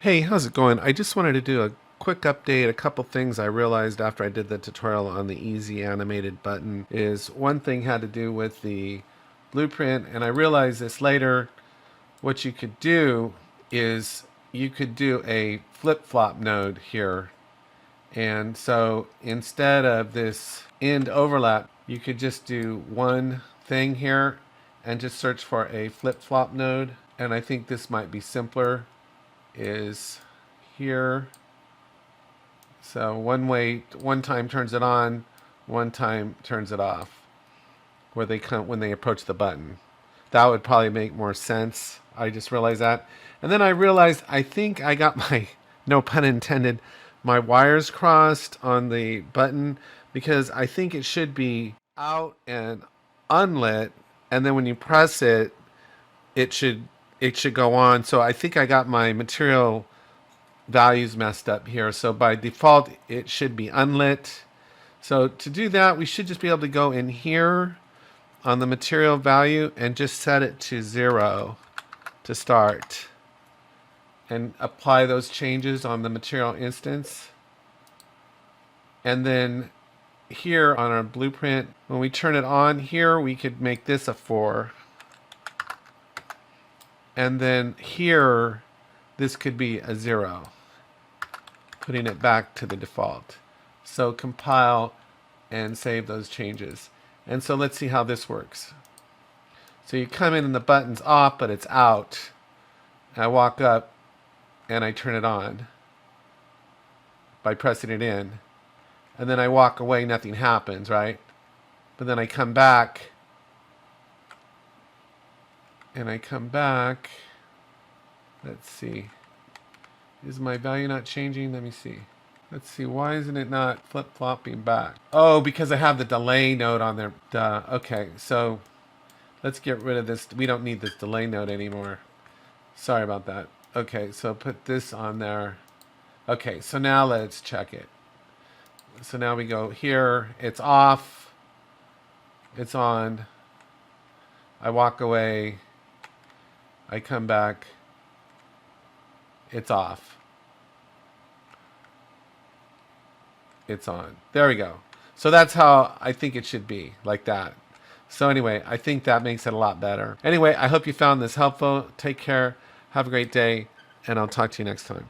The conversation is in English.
Hey, how's it going? I just wanted to do a quick update. A couple things I realized after I did the tutorial on the easy animated button is one thing had to do with the blueprint, and I realized this later. What you could do is you could do a flip-flop node here. And so instead of this end overlap, you could just do one thing here and just search for a flip-flop node. And I think this might be simpler is here. So one time turns it on, one time turns it off, where they come when they approach the button. That would probably make more sense. I just realized that. And then I realized I think I got my, no pun intended, my wires crossed on the button, because I think it should be out and unlit, and then when you press it, it should go on. So I think I got my material values messed up here. So by default, it should be unlit. So to do that, we should just be able to go in here on the material value and just set it to 0 to start and apply those changes on the material instance. And then here on our blueprint, when we turn it on here, we could make this a 4. And then here, this could be a 0, putting it back to the default. So compile and save those changes. And so let's see how this works. So you come in and the button's off, but it's out. I walk up and I turn it on by pressing it in. And then I walk away, nothing happens, right? But then I come back and I come back. Let's see. Is my value not changing? Let me see. Let's see. Why isn't it not flip-flopping back? Oh, because I have the delay node on there. Duh. Okay, so let's get rid of this. We don't need this delay node anymore. Sorry about that. Okay, so put this on there. Okay, so now let's check it. So now we go here. It's off. It's on. I walk away. I come back. It's off. It's on. There we go. So that's how I think it should be, like that. So anyway, I think that makes it a lot better. Anyway, I hope you found this helpful. Take care. Have a great day, and I'll talk to you next time.